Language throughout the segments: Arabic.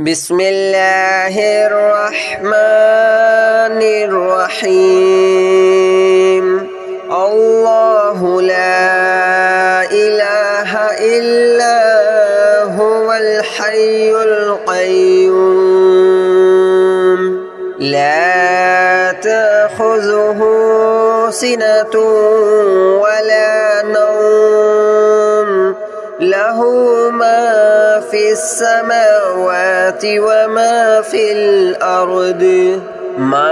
بسم الله الرحمن الرحيم الله لا إله إلا هو الحي القيوم لا تأخذه سنة ولا نوم له ما في السماوات وما في الأرض من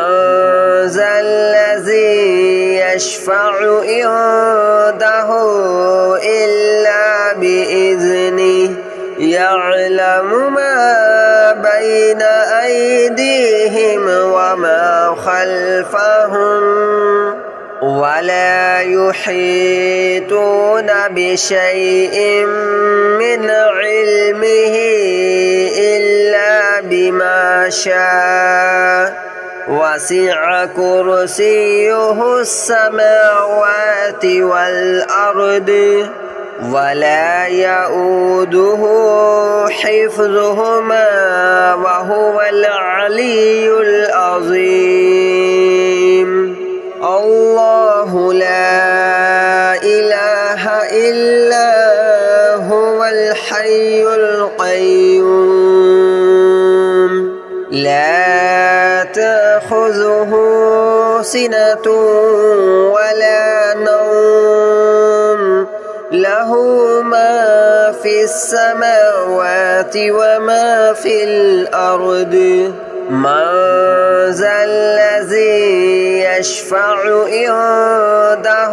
ذا الذي يشفع عنده إلا بإذنه يعلم ما بين أيديهم وما خلفهم ولا يحيطون بشيء من علمه إلا بما شاء وسع كرسيه السماوات والأرض ولا يؤوده حفظهما وهو العلي العظيم الله لا إله إلا هو الحي القيوم لا تأخذه سنة ولا نوم له ما في السماوات وما في الأرض من ذا الذي يشفع عنده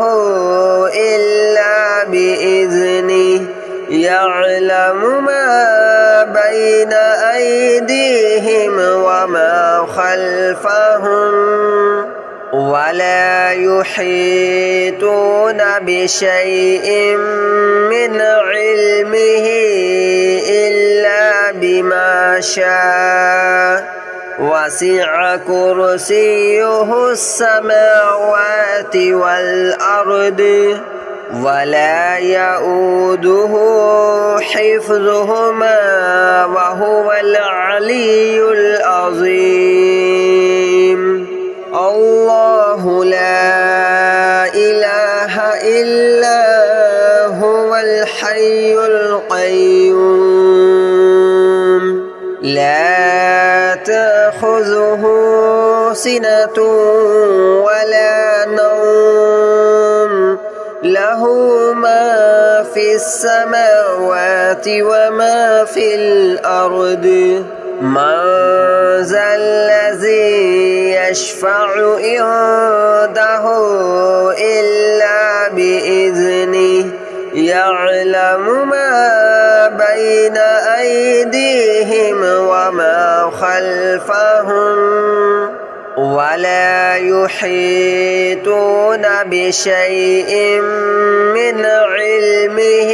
إلا بإذنه يعلم ما بين أيديهم وما خلفهم ولا يحيطون بشيء من علمه إلا بما شاء وسع كرسيه السماوات والأرض ولا يؤوده حفظهما وهو العلي العظيم الله لا إله إلا هو الحي القيوم لا تأخذه سنة ولا نوم له ما في السماوات وما في الأرض من ذا الذي يشفع عنده إلا بإذنه يعلم ما بين أيديهم وما خلفهم ولا يحيطون بشيء من علمه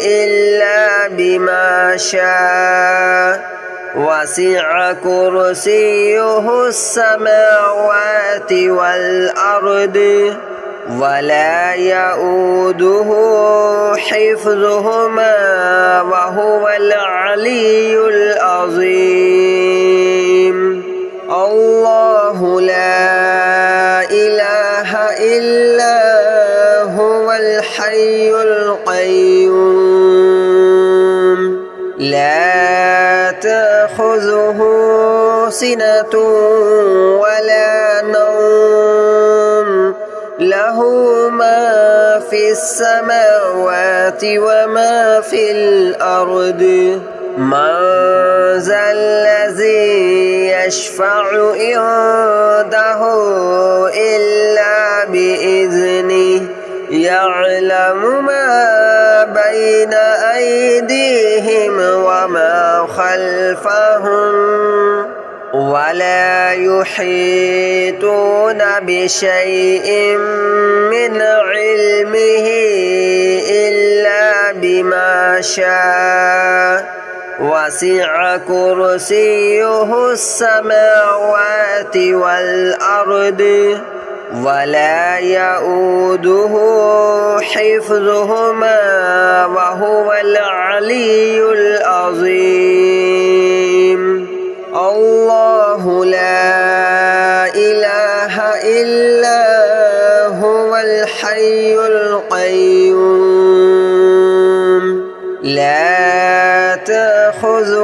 إلا بما شاء وسع كرسيه السماوات والأرض ولا يؤوده حفظهما وهو العلي العظيم الله لا إله إلا هو الحي القيوم لا تأخذه سنة ولا نوم له ما في السماوات وما في الأرض من ذا الذي يشفع عنده إلا بإذنه يعلم ما بين أيديهم وما خلفهم ولا يحيطون بشيء من علمه إلا بما شاء وسع كرسيه السماوات والأرض ولا يؤوده حفظهما وهو العلي العظيم.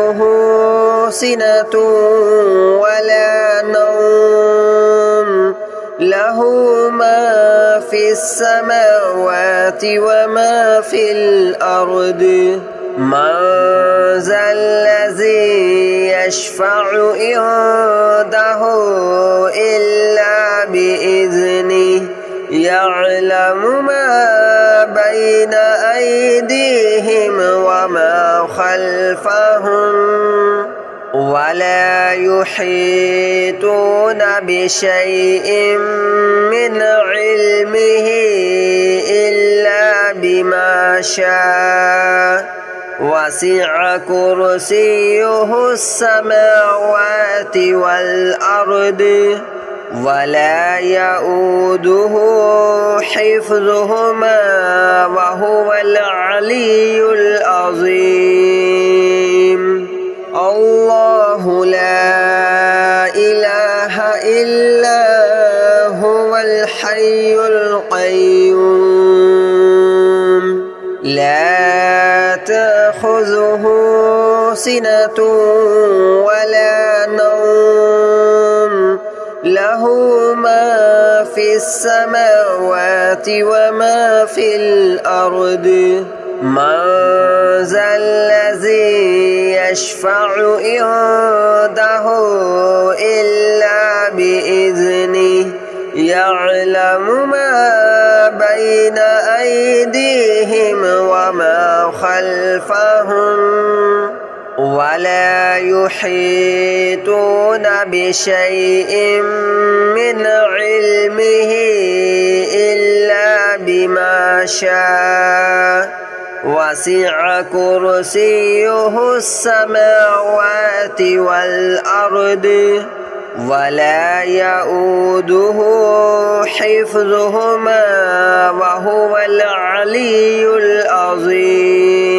تأخذه سنة ولا نوم له ما في السماوات وما في الأرض من ذا الذي يشفع عنده إلا بإذنه يعلم ما بين أيديهم وما خلفهم ولا يحيطون بشيء من علمه إلا بما شاء وسع كرسيه السماوات والأرض ولا يؤوده حفظهما وهو العلي العظيم الله لا إله إلا هو الحي القيوم لا تأخذه سنة ولا نوم له ما في السماوات وما في الأرض من ذا الذي يشفع عنده إلا بإذنه يعلم ما بين أيديهم وما خلفهم ولا يحيطون بشيء من علمه إلا بما شاء وسع كرسيه السماوات والأرض ولا يؤوده حفظهما وهو العلي العظيم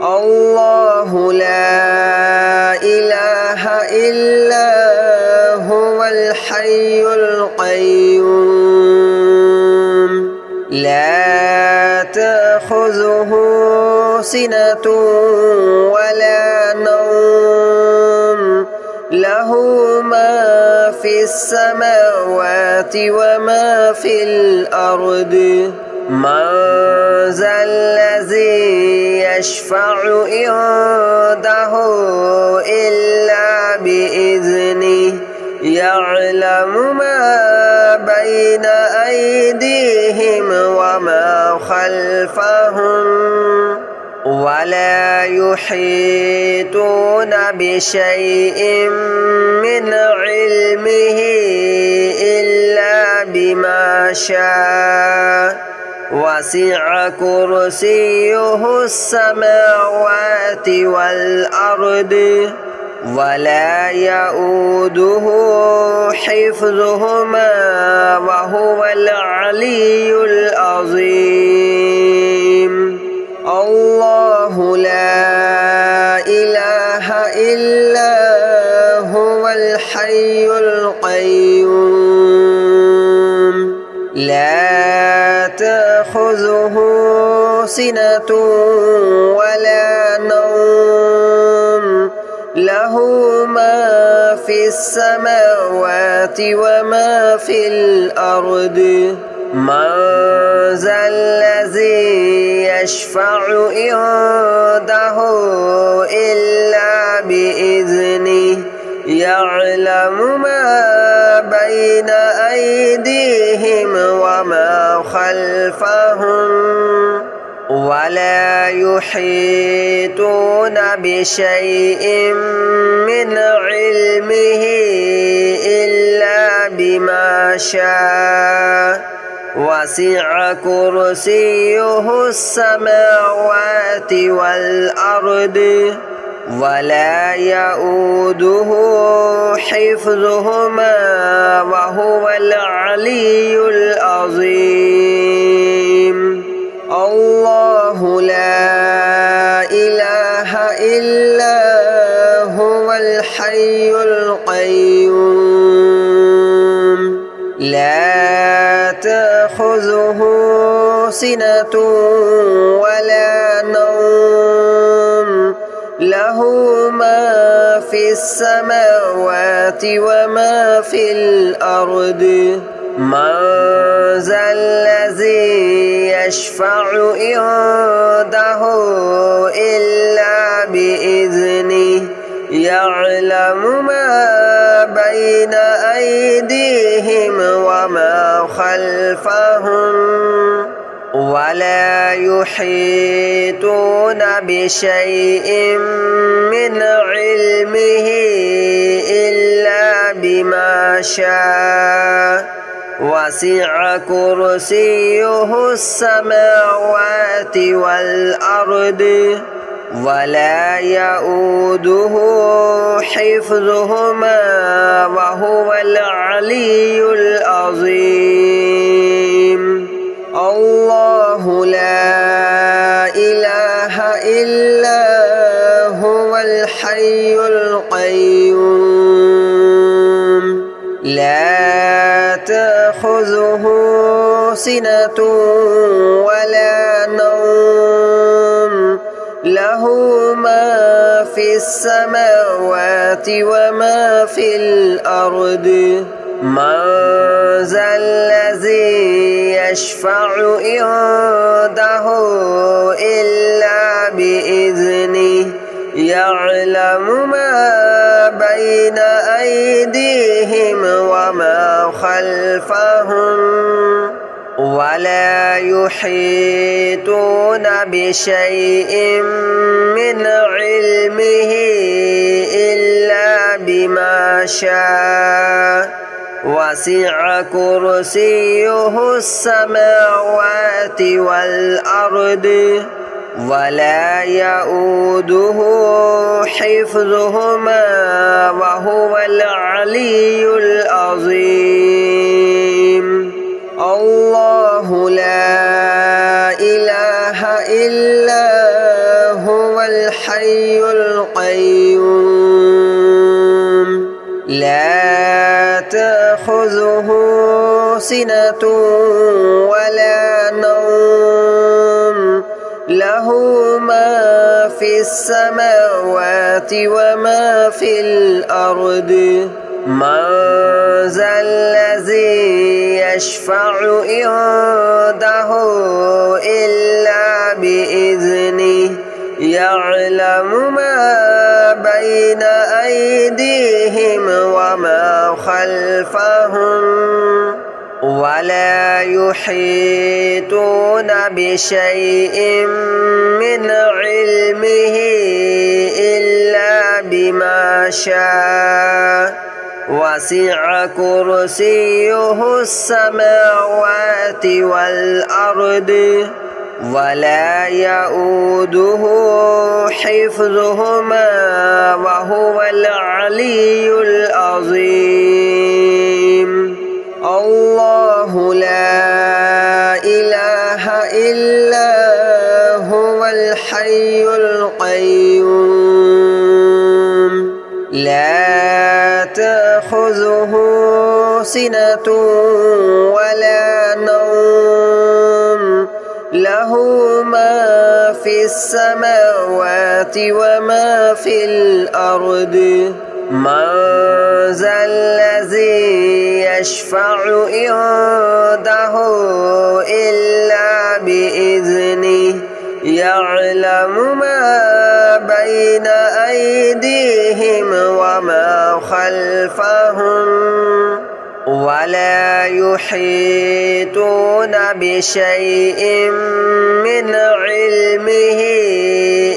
الله لا إله إلا هو الحي القيوم لا تأخذه سنة ولا نوم له ما في السماوات وما في الأرض من ذا الذي يشفع عنده إلا بإذنه يعلم ما بين أيديهم وما خلفهم ولا يحيطون بشيء من علمه إلا بما شاء وسع كرسيه السماوات والأرض ولا يؤوده حفظهما وهو العلي العظيم الله لا إله إلا هو الحي القيوم لا تأخذه سنة ولا نوم له ما في السماوات وما في الأرض من ذا الذي يشفع عنده إلا بإذنه يعلم ما بين أيديهم وما خلفهم ولا يحيطون بشيء من علمه إلا بما شاء وسع كرسيه السماوات والأرض ولا يؤوده حفظهما وهو العلي العظيم الله لا إله إلا هو الحي القيوم لا تأخذه سنة ولا نوم له له ما في السماوات وما في الأرض من ذا الذي يشفع عنده إلا بإذنه يعلم ما بين أيديهم وما خلفهم ولا يحيطون بشيء من علمه إلا بما شاء وسع كرسيه السماوات والأرض ولا يؤوده حفظهما وهو العلي العظيم الله لا إله إلا هو الحي القيوم لا تأخذه سنة ولا نوم له ما في السماوات وما في الأرض من ذا الذي يشفع عنده إلا بإذنه يعلم ما بين أيديهم وما خلفهم ولا يحيطون بشيء من علمه إلا بما شاء وسع كرسيه السماوات والأرض ولا يؤوده حفظهما وهو العلي العظيم الله لا إله إلا هو الحي القيوم لا تأخذه سنة ولا نوم له ما في السماوات وما في الأرض من ذا الذي يشفع عنده إلا بإذنه يعلم ما بين أيديهم وما خلفهم ولا يحيطون بشيء من علمه إلا بما شاء وسع كرسيه السماوات والأرض ولا يؤوده حفظهما وهو العلي العظيم الله لا إله إلا هو الحي القيوم لا تأخذه سنة ولا نوم له ما في السماوات وما في الأرض من ذا الذي يشفع عنده إلا بإذنه يعلم ما بين أيديهم وما خلفهم ولا يحيطون بشيء من علمه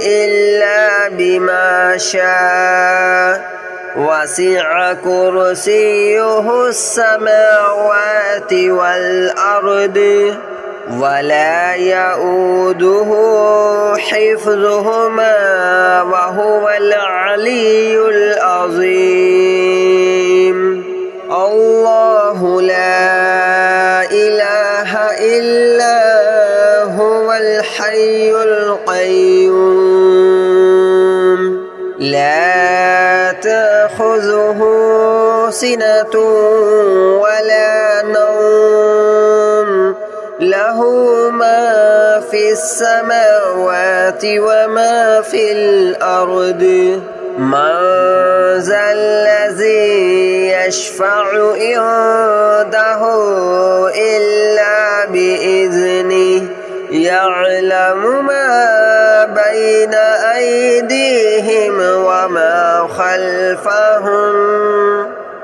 إلا بما شاء وسع كرسيه السماوات والأرض ولا يؤوده حفظهما وهو العلي العظيم الله لا إله إلا هو الحي القيوم لا تأخذه سنة ولا نوم له له ما في السماوات وما في الأرض من ذا الذي يشفع عنده إلا بإذنه يعلم ما بين أيديهم وما خلفهم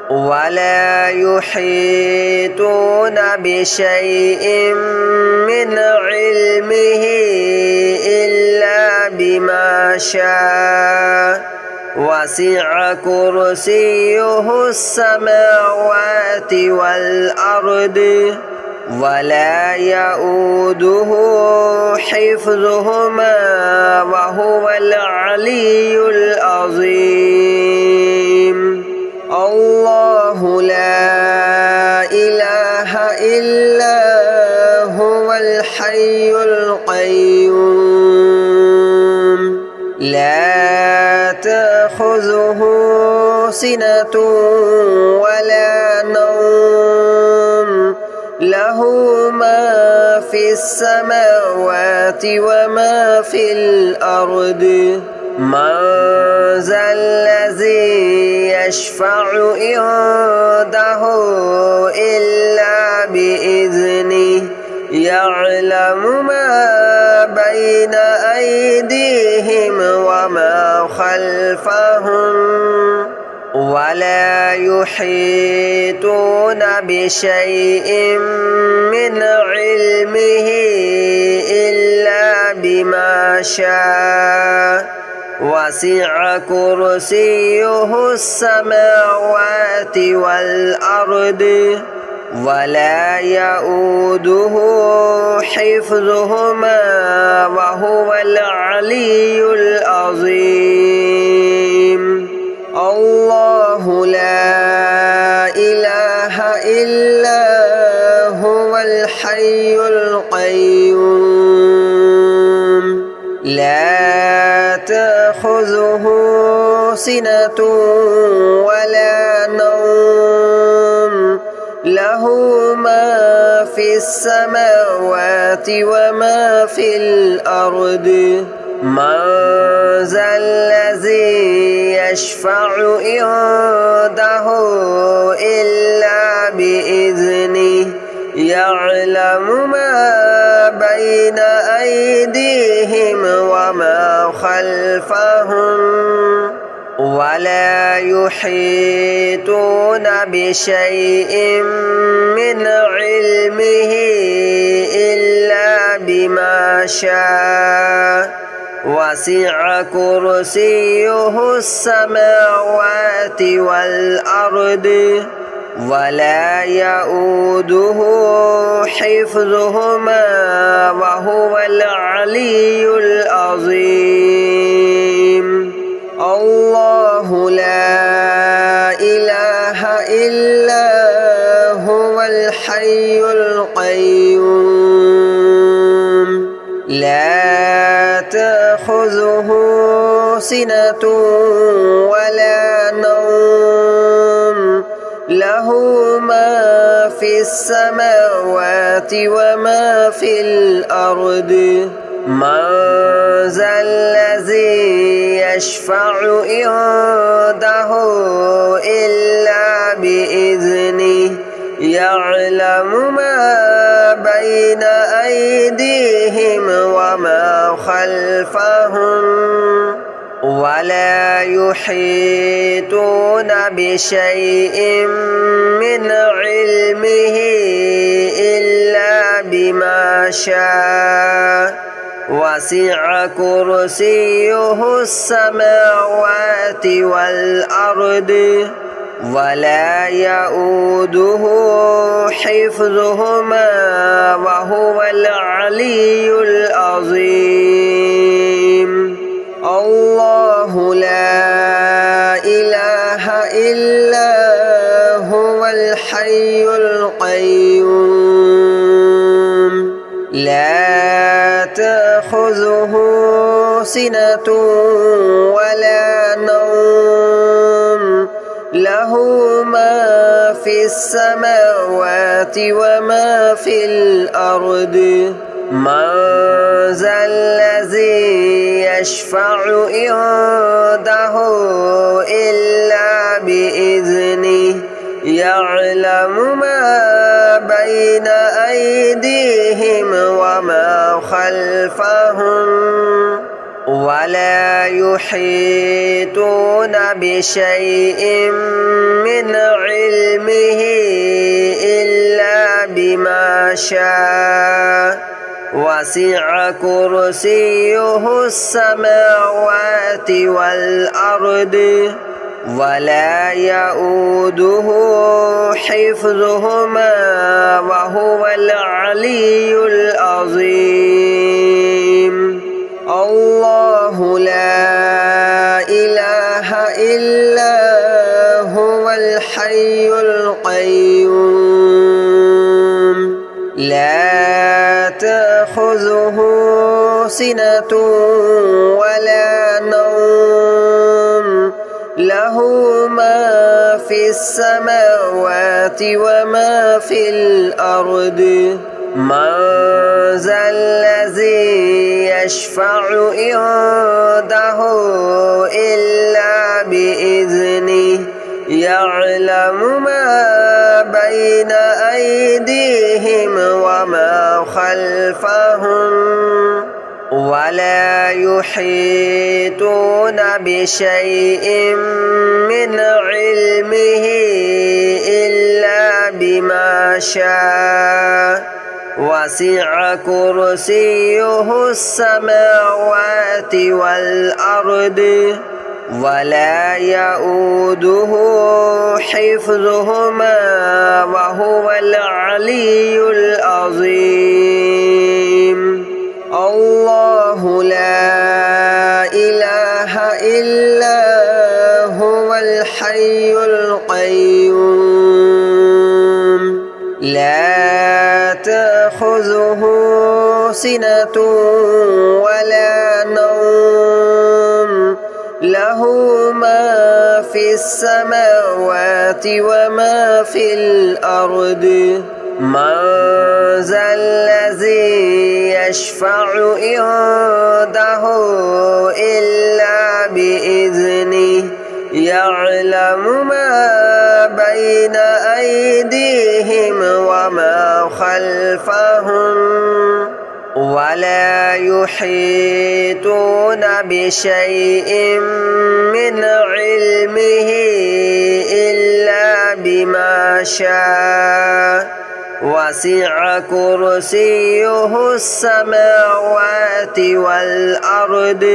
ولا يحيطون بشيء من علمه إلا بما شاء وسع كرسيه السماوات والأرض ولا يؤوده حفظهما وهو العلي العظيم الله لا إله إلا هو الحي القيوم لا تأخذه سنة ولا نوم له ما في السماوات وما في الأرض من ذا الذي يشفع عنده إلا بإذنه يعلم ما بين أيديهم وما خلفهم ولا يحيطون بشيء من علمه إلا بما شاء وسع كرسيه السماوات والأرض ولا يؤوده حفظهما وهو العلي العظيم الله لا إله إلا هو الحي القيوم لا تأخذه سنة ولا نوم له ما في السماوات وما في الأرض من ذا الذي يشفع عنده إلا بإذنه يعلم ما بين أيديهم وما خلفهم ولا يحيطون بشيء من علمه إلا بما شاء وسع كرسيه السماوات والأرض ولا يؤوده حفظهما وهو العلي العظيم الله لا إله إلا هو الحي القيوم لا تأخذه سنة ولا نوم له ما في السماوات وما في الأرض من ذا الذي يشفع عنده إلا بإذنه يعلم ما بين أيديهم وما خلفهم ولا يحيطون بشيء من علمه إلا بما شاء وسع كرسيه السماوات والأرض ولا يؤوده حفظهما وهو العلي العظيم الله لا إله إلا هو الحي القيوم لا تأخذه سنة ولا نوم له ما في السماوات وما في الأرض من ذا الذي يشفع عنده إلا بإذنه يعلم ما بين أيديهم وما خلفهم ولا يحيطون بشيء من علمه إلا بما شاء وسع كرسيه السماوات والأرض ولا يؤوده حفظهما وهو العلي العظيم الله لا إله إلا هو الحي القيوم لا تأخذه سنة ولا نوم له ما في السماوات وما في الأرض من ذا الذي يشفع عنده إلا بإذنه يعلم ما بين أيديهم وما خلفهم ولا يحيطون بشيء من علمه إلا بما شاء وسع كرسيه السماوات والأرض ولا يؤوده حفظهما وهو العلي العظيم الله لا إله إلا هو الحي القيوم لا تأخذه سنة ولا نوم له ما في السماوات وما في الأرض من ذا الذي يشفع عنده إلا بإذنه يعلم ما بين أيديهم وما خلفهم ولا يحيطون بشيء من علمه إلا بما شاء وسع كرسيه السماوات والأرض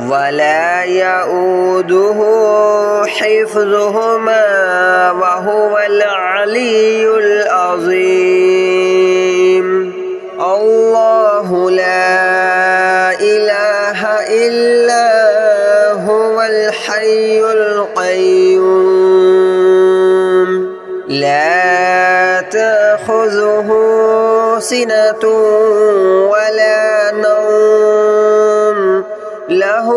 ولا يؤوده حفظهما وهو العلي العظيم الله لا إله إلا هو الحي القيوم لا تأخذه سنة ولا نوم له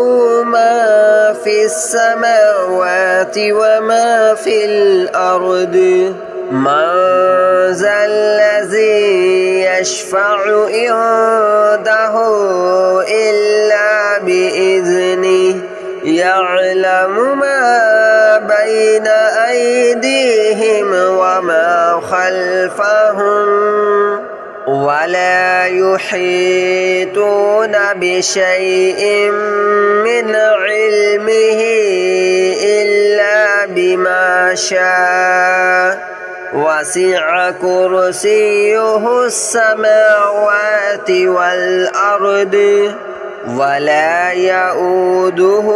ما في السماوات وما في الأرض من ذا الذي يشفع عنده إلا بإذنه يعلم ما بين أيديهم وما خلفهم ولا يحيطون بشيء من علمه إلا بما شاء وسع كرسيه السماوات والأرض ولا يؤوده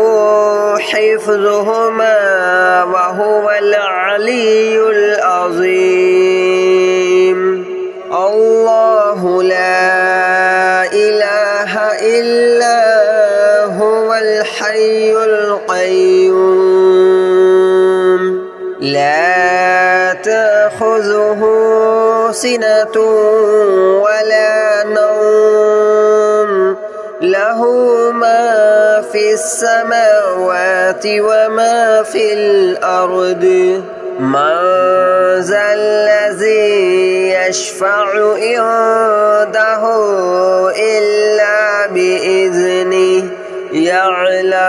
حفظهما وهو العلي العظيم الله لا إله إلا هو الحي القيوم لا تأخذه سنة ولا نوم له ما في السماوات وما في الأرض من ذا الذي يشفع عنده إلا بإذنه يعلم